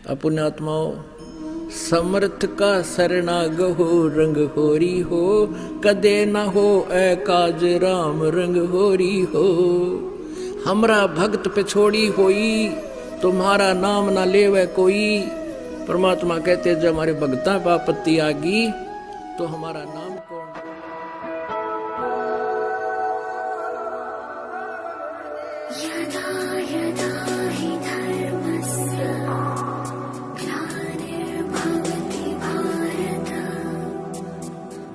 पुण्यात्माओं, समर्थ का शरणाग हो रंग होरी हो, कदे न हो ए काज राम रंग होरी हो। हमरा भक्त पे छोड़ी होई, तुम्हारा नाम ना लेवे कोई। परमात्मा कहते जब हमारे भक्ता पे आपत्ति आगी तो हमारा नाम कौन। यदा यदा हि धर्मस्य ग्लानिर्भवति भारत,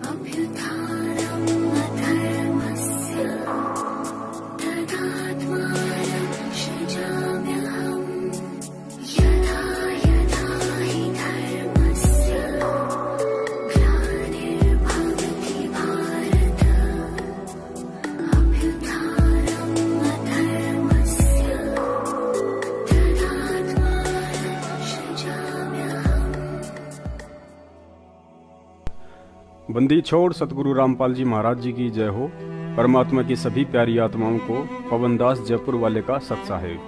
अभ्युत्थानम् अधर्मस्य तदात्मानं सृजाम्यहम्। यदा यदा हि धर्मस्य ग्लानिर्भवति भारत, अभ्युत्थानम् अधर्मस्य तदात्मानं सृजाम्यहम्। बंदी छोड़ सतगुरु रामपाल जी महाराज जी की जय हो। परमात्मा की सभी प्यारी आत्माओं को पवनदास जयपुर वाले का सत साहेब।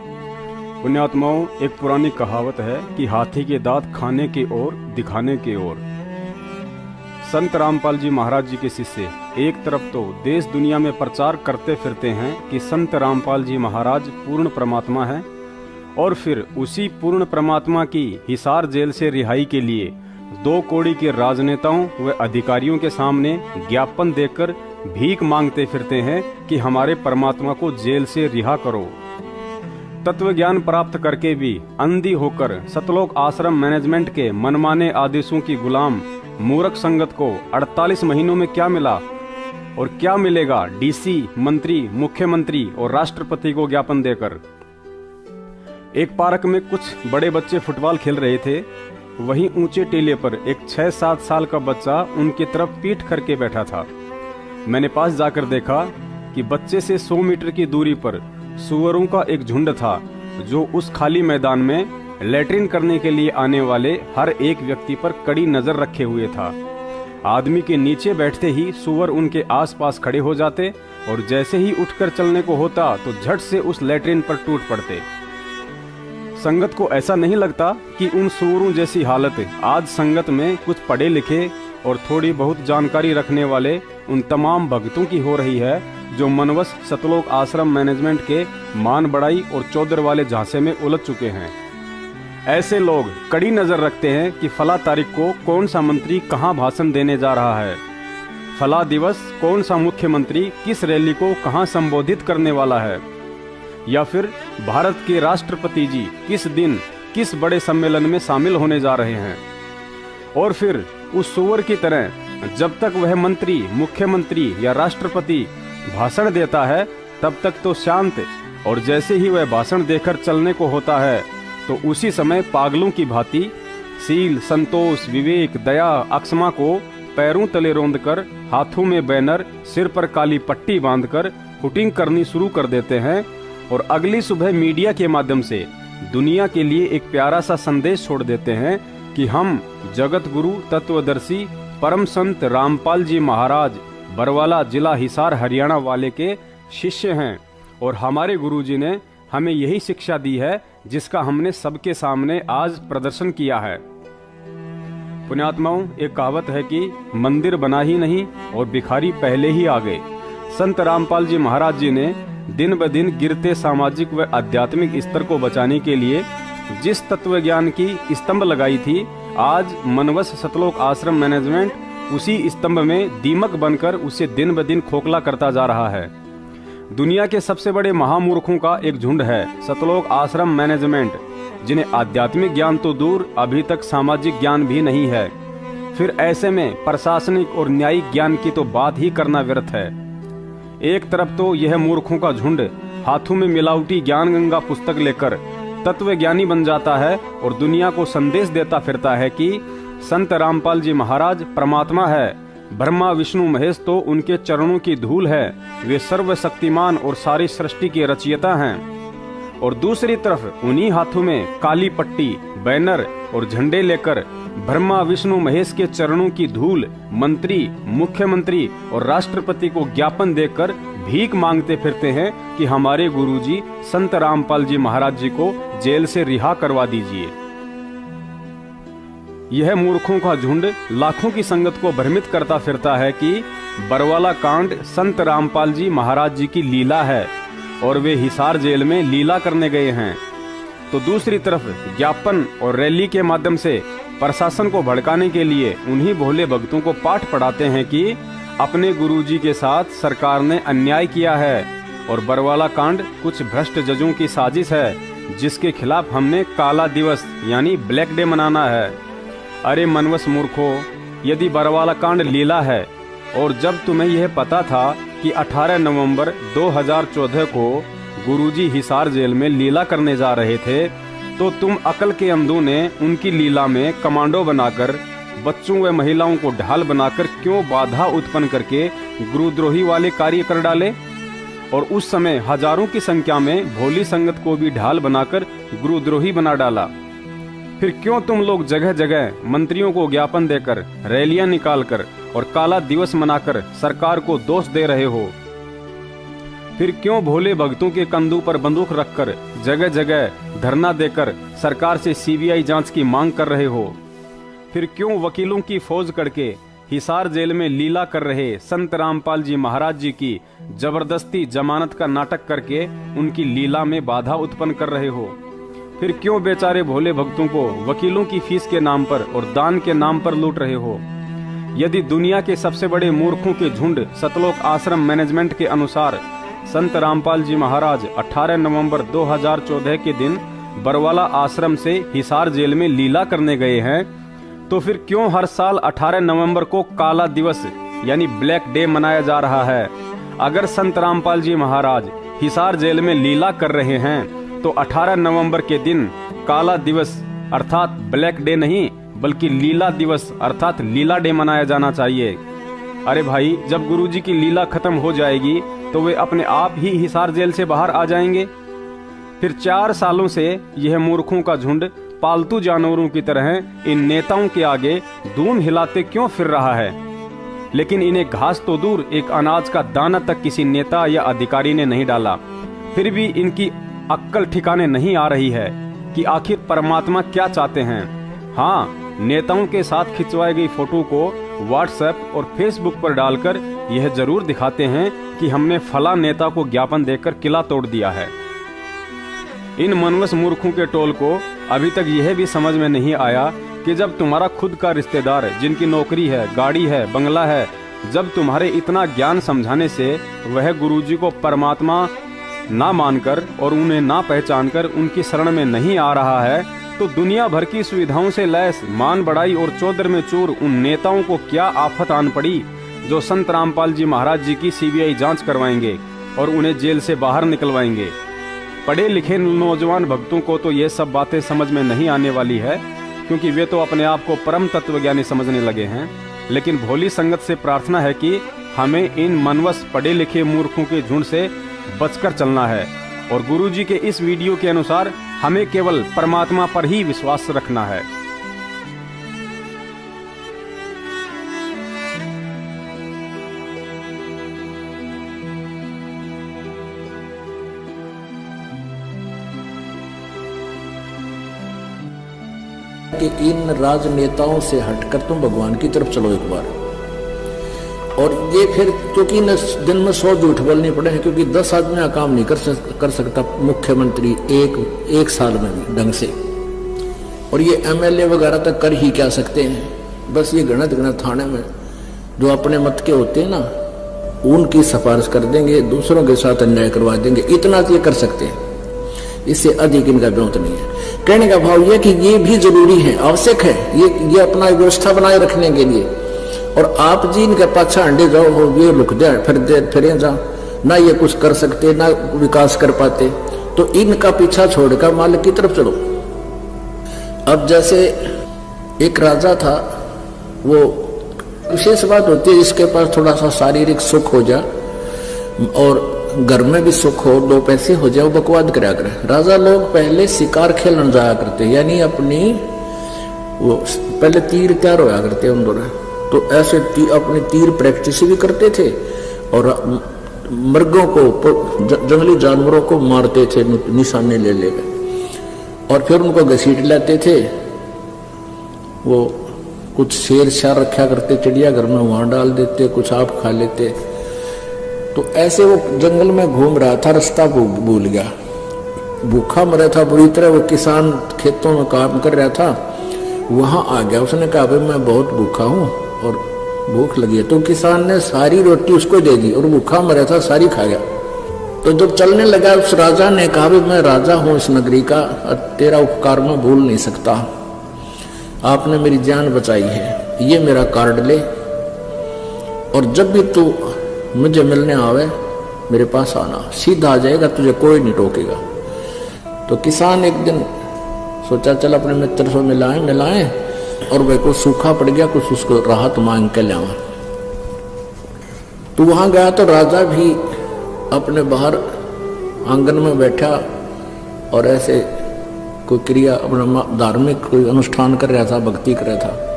पुण्यात्माओं, एक पुरानी कहावत है कि हाथी के दांत खाने के ओर दिखाने के ओर। संत रामपाल जी महाराज जी के शिष्य एक तरफ तो देश दुनिया में प्रचार करते फिरते हैं कि संत रामपाल जी महाराज पूर्ण परमात्मा हैं, और फिर उसी पूर्ण परमात्मा की हिसार जेल से रिहाई के लिए 2 कौड़ी के राजनेताओं व अधिकारियों के सामने ज्ञापन देकर भीख मांगते फिरते हैं कि हमारे परमात्मा को जेल से रिहा करो। तत्व ज्ञान प्राप्त करके भी अंधी होकर सतलोक आश्रम मैनेजमेंट के मनमाने आदेशों की गुलाम मूर्ख संगत को 48 महीनों में क्या मिला और क्या मिलेगा डीसी, मंत्री, मुख्यमंत्री और राष्ट्रपति को ज्ञापन देकर। एक पार्क में कुछ बड़े बच्चे फुटबॉल खेल रहे थे। वहीं ऊंचे टीले पर एक 6-7 साल का बच्चा उनकी तरफ पीठ करके बैठा था। मैंने पास जाकर देखा कि बच्चे से 100 मीटर की दूरी पर सुअरों का एक झुंड था, जो उस खाली मैदान में लैट्रिन करने के लिए आने वाले हर एक व्यक्ति पर कड़ी नजर रखे हुए था। आदमी के नीचे बैठते ही सुअर उनके आसपास खड़े हो जाते और जैसे ही उठकर चलने को होता तो झट से उस लैट्रिन पर टूट पड़ते। संगत को ऐसा नहीं लगता कि उन सुअरों जैसी हालत आज संगत में कुछ पढ़े लिखे और थोड़ी बहुत जानकारी रखने वाले उन तमाम भक्तों की हो रही है, जो मनवश सतलोक आश्रम मैनेजमेंट के मान बढ़ाई और चौधर वाले झांसे में उलझ चुके हैं। ऐसे लोग कड़ी नजर रखते हैं कि फला तारीख को कौन सा मंत्री कहां भाषण देने जा रहा है, फला दिवस कौन सा मुख्यमंत्री किस रैली को कहां संबोधित करने वाला है, या फिर भारत के राष्ट्रपति जी किस दिन किस बड़े सम्मेलन में शामिल होने जा रहे हैं। और फिर उस सुअर की तरह जब तक वह मंत्री, मुख्यमंत्री या राष्ट्रपति भाषण देता है तब तक तो शांत, और जैसे ही वह भाषण देकर चलने को होता है तो उसी समय पागलों की भांति शील, संतोष, विवेक, दया, अक्षमा को पैरों तले रौंदकर, हाथों में बैनर, सिर पर काली पट्टी बांधकर हुटिंग करनी शुरू कर देते हैं और अगली सुबह मीडिया के माध्यम से दुनिया के लिए एक प्यारा सा संदेश छोड़ देते हैं कि हम जगत गुरु तत्वदर्शी परम संत रामपाल जी महाराज बरवाला जिला हिसार हरियाणा वाले के शिष्य हैं, और हमारे गुरु जी ने हमें यही शिक्षा दी है जिसका हमने सबके सामने आज प्रदर्शन किया है। पुण्यात्माओं, एक कहावत है कि मंदिर बना ही नहीं और भिखारी पहले ही आ गए। संत रामपाल जी महाराज जी ने दिन ब दिन गिरते सामाजिक व आध्यात्मिक स्तर को बचाने के लिए जिस तत्व ज्ञान की स्तंभ लगाई थी, आज मनवश सतलोक आश्रम मैनेजमेंट उसी स्तंभ में दीमक बनकर उसे दिन ब दिन खोखला करता जा रहा है। दुनिया के सबसे बड़े महामूर्खों का एक झुंड है सतलोक आश्रम मैनेजमेंट, जिन्हें आध्यात्मिक ज्ञान तो दूर अभी तक सामाजिक ज्ञान भी नहीं है। फिर ऐसे में प्रशासनिक और न्यायिक ज्ञान की तो बात ही करना व्यर्थ है। एक तरफ तो यह मूर्खों का झुंड हाथों में मिलावटी ज्ञान गंगा पुस्तक लेकर तत्वज्ञानी बन जाता है और दुनिया को संदेश देता फिरता है कि संत रामपाल जी महाराज परमात्मा है, ब्रह्मा विष्णु महेश तो उनके चरणों की धूल है, वे सर्वशक्तिमान और सारी सृष्टि के रचयिता हैं। और दूसरी तरफ उन्हीं हाथों में काली पट्टी, बैनर और झंडे लेकर ब्रह्मा विष्णु महेश के चरणों की धूल मंत्री, मुख्यमंत्री और राष्ट्रपति को ज्ञापन देकर भीख मांगते फिरते हैं कि हमारे गुरुजी संत रामपाल जी महाराज जी को जेल से रिहा करवा दीजिए। यह मूर्खों का झुंड लाखों की संगत को भ्रमित करता फिरता है कि बरवाला कांड संत रामपाल जी महाराज जी की लीला है और वे हिसार जेल में लीला करने गए हैं। तो दूसरी तरफ ज्ञापन और रैली के माध्यम से प्रशासन को भड़काने के लिए उन्हीं भोले भक्तों को पाठ पढ़ाते हैं कि अपने गुरुजी के साथ सरकार ने अन्याय किया है और बरवाला कांड कुछ भ्रष्ट जजों की साजिश है जिसके खिलाफ हमने काला दिवस यानी ब्लैक डे मनाना है। अरे मनवस मूर्खो, यदि बरवाला कांड लीला है और जब तुम्हें यह पता था कि 18 नवंबर 2014 को गुरुजी हिसार जेल में लीला करने जा रहे थे, तो तुम अकल के अंधों ने उनकी लीला में कमांडो बनाकर बच्चों व महिलाओं को ढाल बनाकर क्यों बाधा उत्पन्न करके गुरुद्रोही वाले कार्य कर डाले? और उस समय हजारों की संख्या में भोली संगत को भी ढाल बनाकर गुरुद्रोही बना डाला। फिर क्यों तुम लोग जगह जगह मंत्रियों को ज्ञापन देकर, रैलियां निकालकर और काला दिवस मनाकर सरकार को दोष दे रहे हो? फिर क्यों भोले भक्तों के कंधों पर बंदूक रखकर जगह जगह धरना देकर सरकार से सीबीआई जांच की मांग कर रहे हो? फिर क्यों वकीलों की फौज करके हिसार जेल में लीला कर रहे संत रामपाल जी महाराज जी की जबरदस्ती जमानत का नाटक करके उनकी लीला में बाधा उत्पन्न कर रहे हो? फिर क्यों बेचारे भोले भक्तों को वकीलों की फीस के नाम पर और दान के नाम पर लूट रहे हो? यदि दुनिया के सबसे बड़े मूर्खों के झुंड सतलोक आश्रम मैनेजमेंट के अनुसार संत रामपाल जी महाराज 18 नवंबर 2014 के दिन बरवाला आश्रम से हिसार जेल में लीला करने गए हैं, तो फिर क्यों हर साल 18 नवंबर को काला दिवस यानी ब्लैक डे मनाया जा रहा है? अगर संत रामपाल जी महाराज हिसार जेल में लीला कर रहे हैं तो 18 नवंबर के दिन काला दिवस अर्थात ब्लैक डे नहीं बल्कि लीला दिवस अर्थात लीला डे मनाया जाना चाहिए। अरे भाई, जब गुरुजी की लीला खत्म हो जाएगी तो वे अपने आप ही हिसार जेल से बाहर आ जाएंगे। फिर 4 सालों से यह मूर्खों का झुंड पालतू जानवरों की तरह इन नेताओं के आगे दून हिलाते क्यों फिर रहा है? लेकिन इन्हें घास तो दूर एक अनाज का दाना तक किसी नेता या अधिकारी ने नहीं डाला। फिर भी इनकी अक्ल ठिकाने नहीं आ रही है कि आखिर परमात्मा क्या चाहते हैं। हाँ, नेताओं के साथ खिंचवाई गई फोटो को व्हाट्सएप और फेसबुक पर डालकर यह जरूर दिखाते हैं कि हमने फला नेता को ज्ञापन देकर किला तोड़ दिया है। इन मनवस मूर्खों के टोल को अभी तक यह भी समझ में नहीं आया कि जब तुम्हारा खुद का रिश्तेदार जिनकी नौकरी है, गाड़ी है, बंगला है, जब तुम्हारे इतना ज्ञान समझाने से वह गुरुजी को परमात्मा ना मानकर और उन्हें ना पहचानकर उनकी शरण में नहीं आ रहा है, तो दुनिया भर की सुविधाओं से लैस मान बढ़ाई और चौधर में चूर उन नेताओं को क्या आफत आन पड़ी जो संत रामपाल जी महाराज जी की सीबीआई जांच करवाएंगे और उन्हें जेल से बाहर निकलवाएंगे। पढ़े लिखे नौजवान भक्तों को तो ये सब बातें समझ में नहीं आने वाली है, क्योंकि वे तो अपने आप को परम तत्वज्ञानी समझने लगे हैं। लेकिन भोली संगत से प्रार्थना है कि हमें इन मनवस पढ़े लिखे मूर्खों के झुंड से बचकर चलना है और गुरुजी के इस वीडियो के अनुसार हमें केवल परमात्मा पर ही विश्वास रखना है। कि इन राजनेताओं से हटकर तुम भगवान की तरफ चलो एक बार। और ये फिर क्योंकि दिन में 100 झूठ बोलने पड़े हैं, क्योंकि 10 आदमी का काम नहीं कर सकता मुख्यमंत्री एक साल में भी ढंग से। और ये एमएलए वगैरह तक कर ही क्या सकते हैं? बस ये गणत थाने में जो अपने मत के होते हैं ना, उनकी सिफारिश कर देंगे, दूसरों के साथ अन्याय करवा देंगे, इतना ये कर सकते हैं। इससे अधिक इनका ब्योत नहीं है। कहने का भाव यह कि ये भी जरूरी है, आवश्यक है, ये अपना व्यवस्था बनाए रखने के लिए। और आप जी इनके पाछा अंडे जाओ हो, ये रुक जाए फिर जाओ ना, ये कुछ कर सकते ना विकास कर पाते, तो इनका पीछा छोड़कर मालिक की तरफ चलो। अब जैसे एक राजा था, वो विशेष बात होती है जिसके पास थोड़ा सा शारीरिक सुख हो जाए और घर में भी सुख हो, 2 पैसे हो जाए, वो बकवाद करा करे। राजा लोग पहले शिकार खेलने जाया करते, यानी अपनी वो पहले तीर तैयार होया करते उन दोनों, तो ऐसे अपनी तीर प्रैक्टिस भी करते थे और मृगों को, जंगली जानवरों को मारते थे निशाने ले लेकर, और फिर उनको घसीट लाते थे वो कुछ शेर शार रखा करते चिड़ियाघर में, वहां डाल देते, कुछ आप खा लेते। तो ऐसे वो जंगल में घूम रहा था, रास्ता भूल गया, भूखा मरा था बुरी तरह। वो किसान खेतों में काम कर रहा था, वहां आ गया। उसने कहा भाई मैं बहुत भूखा हूं और भूख लगी है। तो किसान ने सारी रोटी उसको दे दी और भूखा मरा था, सारी खा गया। तो जब चलने लगा उस राजा ने कहा भाई मैं राजा हूं इस नगरी का और तेरा उपकार मैं भूल नहीं सकता, आपने मेरी जान बचाई है, ये मेरा कार्ड ले और जब भी तू मुझे मिलने आवे मेरे पास आना, सीधा आ जाएगा, तुझे कोई नहीं टोकेगा। तो किसान एक दिन सोचा चल अपने मित्र से मिलाएं और वह को सूखा पड़ गया, कुछ उसको राहत मांग के लावा। तो वहां गया तो राजा भी अपने बाहर आंगन में बैठा और ऐसे कोई क्रिया अपना धार्मिक कोई अनुष्ठान कर रहा था, भक्ति कर रहा था।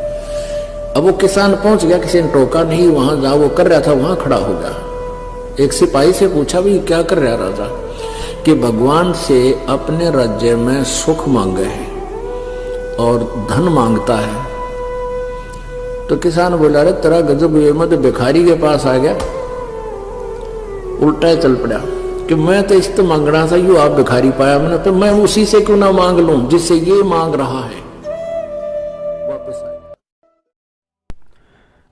अब वो किसान पहुंच गया, किसी ने टोका नहीं, वहां जहां वो कर रहा था वहां खड़ा हो गया। एक सिपाही से पूछा भी क्या कर रहा राजा, कि भगवान से अपने राज्य में सुख मांगे है और धन मांगता है। तो किसान बोला रे तेरा गजब, ये मत भिखारी के पास आ गया, उल्टा चल पड़ा कि मैं तो इस तो मांगना था, यू आप भिखारी पाया मैंने, तो मैं उसी से क्यों ना मांग लूं जिससे ये मांग रहा है। वापस आया।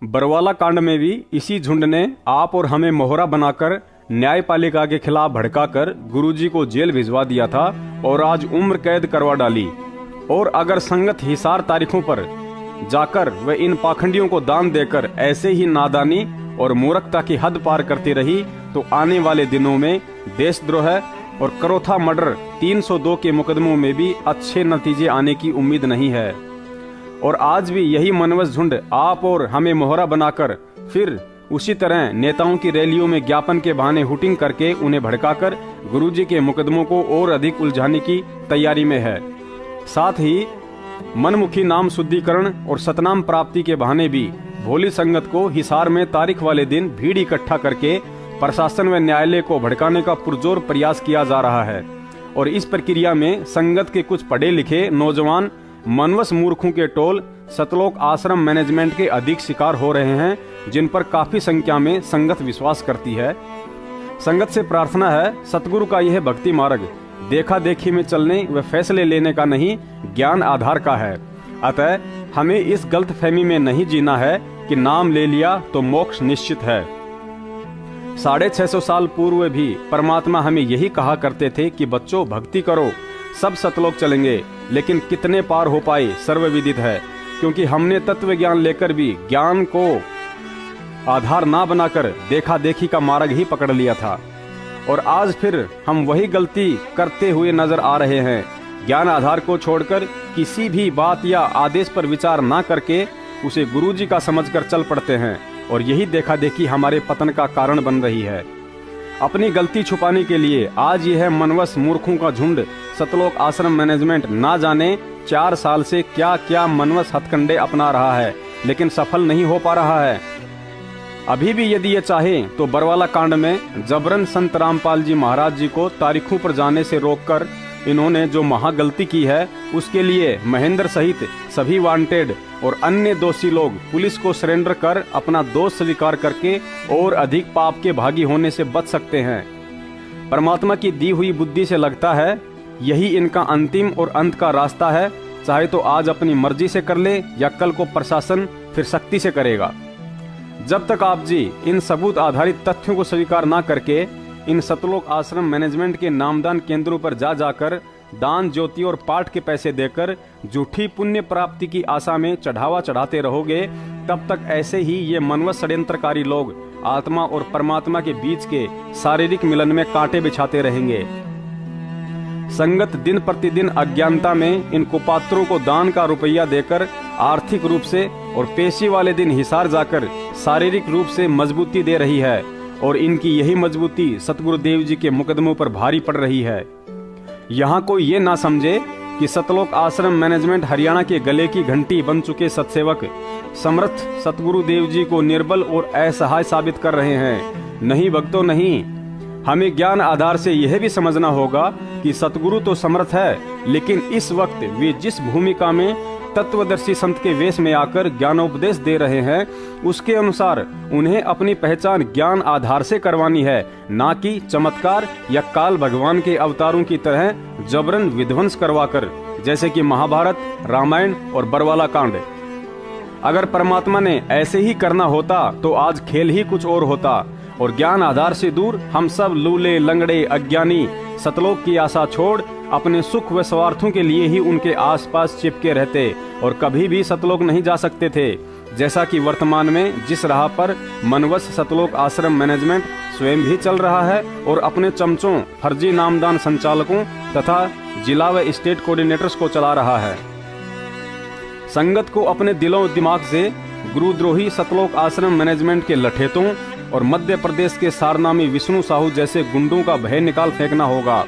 बरवाला कांड में भी इसी झुंड ने आप और हमें मोहरा बनाकर न्यायपालिका के खिलाफ भड़काकर गुरुजी को जेल भिजवा दिया था और आज उम्र कैद करवा डाली। और अगर संगत हिसार तारीखों पर जाकर वे इन पाखंडियों को दान देकर ऐसे ही नादानी और मूर्खता की हद पार करती रही तो आने वाले दिनों में देशद्रोह और करोथा मर्डर 302 के मुकदमों में भी अच्छे नतीजे आने की उम्मीद नहीं है। और आज भी यही मनवस झुंड आप और हमें मोहरा बनाकर फिर उसी तरह नेताओं की रैलियों में ज्ञापन के बहाने हुटिंग करके उन्हें भड़काकर गुरुजी के मुकदमों को और अधिक उलझाने की तैयारी में है। साथ ही मनमुखी नाम शुद्धिकरण और सतनाम प्राप्ति के बहाने भी भोली संगत को हिसार में तारीख वाले दिन भीड़ इकट्ठा करके प्रशासन व न्यायालय को भड़काने का पुरजोर प्रयास किया जा रहा है। और इस प्रक्रिया में संगत के कुछ पढ़े लिखे नौजवान मनवस मूर्खों के टोल सतलोक आश्रम मैनेजमेंट के अधिक शिकार हो रहे हैं, जिन पर काफी संख्या में संगत विश्वास करती है। संगत से प्रार्थना है सतगुरु का यह भक्ति मार्ग देखा देखी में चलने व फैसले लेने का नहीं, ज्ञान आधार का है। अतः हमें इस गलत फहमी में नहीं जीना है कि नाम ले लिया तो मोक्ष निश्चित है। 650 साल पूर्व भी परमात्मा हमें यही कहा करते थे कि बच्चों भक्ति करो, सब सतलोक चलेंगे, लेकिन कितने पार हो पाए सर्वविदित है, क्योंकि हमने तत्व ज्ञान लेकर भी ज्ञान को आधार ना बनाकर देखा देखी का मार्ग ही पकड़ लिया था। और आज फिर हम वही गलती करते हुए नजर आ रहे हैं। ज्ञान आधार को छोड़कर किसी भी बात या आदेश पर विचार ना करके उसे गुरुजी का समझकर चल पड़ते हैं और यही देखा देखी हमारे पतन का कारण बन रही है। अपनी गलती छुपाने के लिए आज यह मनवस मूर्खों का झुंड सतलोक आश्रम मैनेजमेंट ना जाने 4 साल से क्या क्या मनवस हथकंडे अपना रहा है, लेकिन सफल नहीं हो पा रहा है। अभी भी यदि ये चाहे तो बरवाला कांड में जबरन संत रामपाल जी महाराज जी को तारीखों पर जाने से रोककर इन्होंने जो महागलती की है उसके लिए महेंद्र सहित सभी वांटेड और अन्य दोषी लोग पुलिस को सरेंडर कर अपना दोष स्वीकार करके और अधिक पाप के भागी होने से बच सकते हैं। परमात्मा की दी हुई बुद्धि से लगता है यही इनका अंतिम और अंत का रास्ता है, चाहे तो आज अपनी मर्जी से कर ले या कल को प्रशासन फिर सख्ती से करेगा। जब तक आप जी इन सबूत आधारित तथ्यों को स्वीकार ना करके इन सतलोक आश्रम मैनेजमेंट के नामदान केंद्रों पर जा जाकर दान ज्योति और पाठ के पैसे देकर झूठी पुण्य प्राप्ति की आशा में चढ़ावा चढ़ाते रहोगे, तब तक ऐसे ही ये मनवत षड्यंत्रकारी लोग आत्मा और परमात्मा के बीच के शारीरिक मिलन में कांटे बिछाते रहेंगे। संगत दिन प्रतिदिन अज्ञानता में इन कुपात्रों को दान का रुपया देकर आर्थिक रूप से और पेशी वाले दिन हिसार जाकर शारीरिक रूप से मजबूती दे रही है और इनकी यही मजबूती सतगुरुदेव जी के मुकदमों पर भारी पड़ रही है। यहाँ कोई ये ना समझे कि सतलोक आश्रम मैनेजमेंट हरियाणा के गले की घंटी बन चुके सतसेवक समर्थ सतगुरुदेव जी को निर्बल और असहाय साबित कर रहे हैं। नहीं भक्तों नहीं, हमें ज्ञान आधार से यह भी समझना होगा कि सतगुरु तो समर्थ है, लेकिन इस वक्त वे जिस भूमिका में तत्वदर्शी संत के वेश में आकर ज्ञानोपदेश दे रहे हैं, उसके अनुसार उन्हें अपनी पहचान ज्ञान आधार से करवानी है, ना कि चमत्कार या काल भगवान के अवतारों की तरह जबरन विध्वंस करवाकर, जैसे कि महाभारत, रामायण और बरवाला कांड। अगर परमात्मा ने ऐसे ही करना होता तो आज खेल ही कुछ और होता और ज्ञान आधार से दूर हम सब लूले लंगड़े अज्ञानी सतलोक की आशा छोड़ अपने सुख व स्वार्थों के लिए ही उनके आसपास चिपके रहते और कभी भी सतलोक नहीं जा सकते थे। जैसा कि वर्तमान में जिस राह पर मनवश सतलोक आश्रम मैनेजमेंट स्वयं भी चल रहा है और अपने चमचों, फर्जी नामदान संचालकों तथा जिला व स्टेट कोऑर्डिनेटर्स को चला रहा है। संगत को अपने दिलों दिमाग से गुरुद्रोही सतलोक आश्रम मैनेजमेंट के लठेतों और मध्य प्रदेश के सारनामी विष्णु साहू जैसे गुंडों का भय निकाल फेंकना होगा।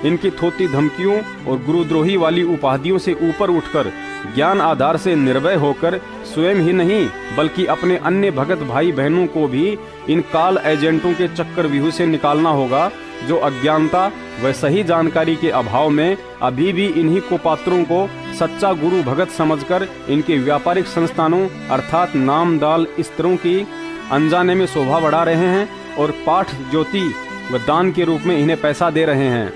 इनकी थोती धमकियों और गुरुद्रोही वाली उपाधियों से ऊपर उठकर ज्ञान आधार से निर्भय होकर स्वयं ही नहीं बल्कि अपने अन्य भगत भाई बहनों को भी इन काल एजेंटों के चक्रव्यूह से निकालना होगा, जो अज्ञानता व सही जानकारी के अभाव में अभी भी इन्हीं कुपात्रों को सच्चा गुरु भगत समझकर इनके व्यापारिक संस्थानों अर्थात नाम दाल स्त्रों की अनजाने में शोभा बढ़ा रहे हैं और पाठ ज्योति व दान के रूप में इन्हें पैसा दे रहे हैं।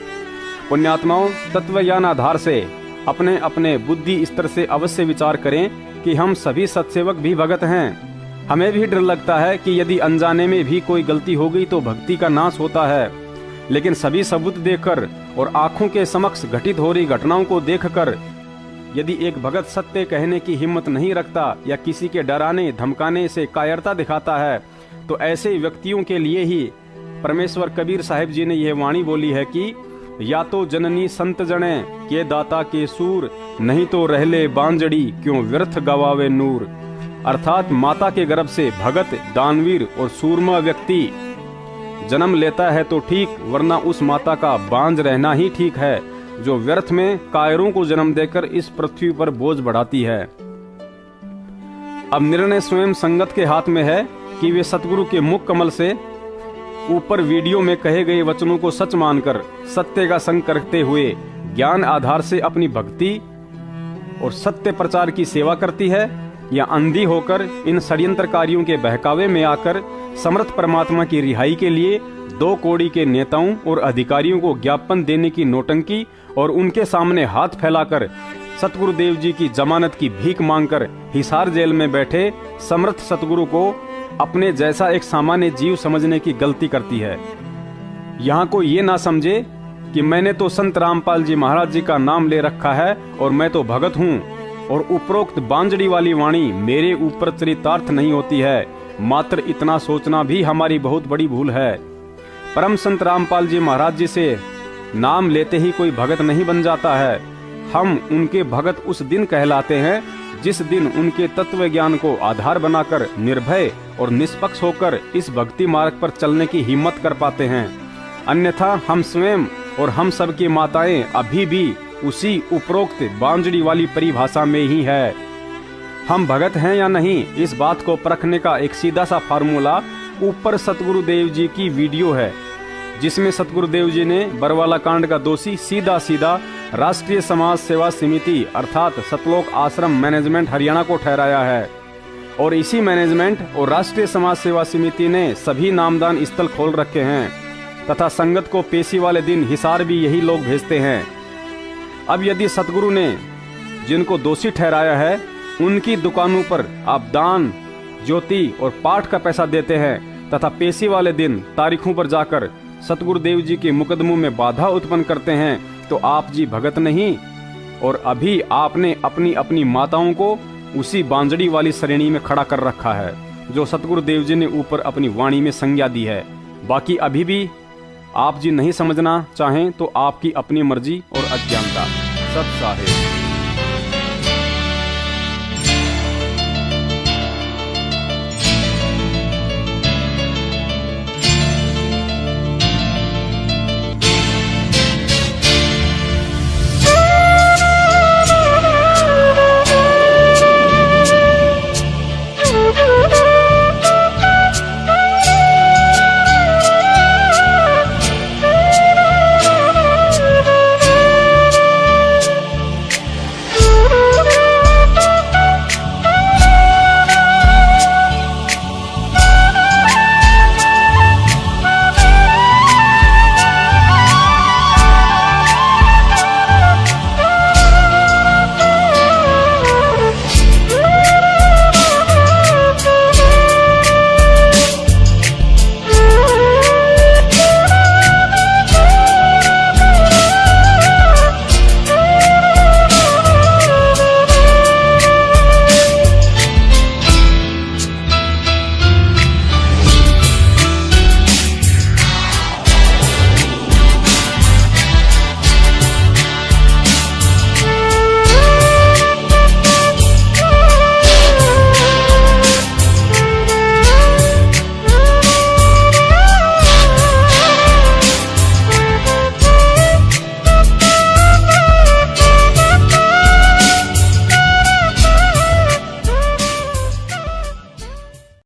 पुण्यात्माओं, तत्वज्ञान आधार से अपने अपने बुद्धि स्तर से अवश्य विचार करें कि हम सभी सत्सेवक भी भगत हैं। हमें भी डर लगता है कि यदि अनजाने में भी कोई गलती हो गई तो भक्ति का नाश होता है, लेकिन सभी सबूत देखकर और आंखों के समक्ष घटित हो रही घटनाओं को देखकर यदि एक भगत सत्य कहने की हिम्मत नहीं रखता या किसी के डराने धमकाने से कायरता दिखाता है, तो ऐसे व्यक्तियों के लिए ही परमेश्वर कबीर साहिब जी ने यह वाणी बोली है कि या तो जननी संत जने के दाता के सूर, नहीं तो रहले बांजड़ी क्यों व्यर्थ गवावे नूर। अर्थात माता के गर्भ से भगत, दानवीर और सूरमा व्यक्ति जन्म लेता है तो ठीक, वरना उस माता का बांझ रहना ही ठीक है, जो व्यर्थ में कायरों को जन्म देकर इस पृथ्वी पर बोझ बढ़ाती है। अब निर्णय स्वयं संगत के हाथ में है कि वे सतगुरु के मुख कमल से ऊपर वीडियो में कहे गए वचनों को सच मानकर सत्य का संग करते हुए ज्ञान आधार से अपनी भक्ति और सत्य प्रचार की सेवा करती है, या अंधी होकर इन षड्यंत्रकारियों के बहकावे में आकर समर्थ परमात्मा की रिहाई के लिए दो कौड़ी के नेताओं और अधिकारियों को ज्ञापन देने की नौटंकी और उनके सामने हाथ फैलाकर सतगुरुदेव जी की जमानत की भीख मांगकर हिसार जेल में बैठे समर्थ सतगुरु को अपने जैसा एक सामान्य जीव समझने की गलती करती है। यहाँ को ये ना समझे कि मैंने तो संत रामपाल जी महाराज जी का नाम ले रखा है और मैं तो भगत हूँ और उपरोक्त बांजड़ी वाली वाणी मेरे ऊपर चरितार्थ नहीं होती है। मात्र इतना सोचना भी हमारी बहुत बड़ी भूल है। परम संत रामपाल जी महाराज जी से नाम लेते ही कोई भगत नहीं बन जाता है। हम उनके भगत उस दिन कहलाते हैं जिस दिन उनके तत्व ज्ञान को आधार बनाकर निर्भय और निष्पक्ष होकर इस भक्ति मार्ग पर चलने की हिम्मत कर पाते हैं। अन्यथा हम स्वयं और हम सब की माताएं अभी भी उसी उपरोक्त बांजड़ी वाली परिभाषा में ही है। हम भगत हैं या नहीं, इस बात को परखने का एक सीधा सा फार्मूला ऊपर सतगुरुदेव जी की वीडियो है, जिसमें सतगुरुदेव जी ने बरवाला कांड का दोषी सीधा सीधा राष्ट्रीय समाज सेवा समिति अर्थात सतलोक आश्रम मैनेजमेंट हरियाणा को ठहराया है। और इसी मैनेजमेंट और राष्ट्रीय समाज सेवा समिति ने सभी नामदान स्थल खोल रखे हैं तथा संगत को पेशी वाले दिन हिसार भी यही लोग भेजते हैं। अब यदि सतगुरु ने जिनको दोषी ठहराया है उनकी दुकानों पर आप दान, ज्योति और पाठ का पैसा देते हैं तथा पेशी वाले दिन तारीखों पर जाकर सतगुरुदेव जी के मुकदमों में बाधा उत्पन्न करते हैं, तो आप जी भगत नहीं और अभी आपने अपनी अपनी माताओं को उसी बांजड़ी वाली श्रेणी में खड़ा कर रखा है जो सतगुरुदेव जी ने ऊपर अपनी वाणी में संज्ञा दी है। बाकी अभी भी आप जी नहीं समझना चाहें तो आपकी अपनी मर्जी और अज्ञानता। सत साहिब।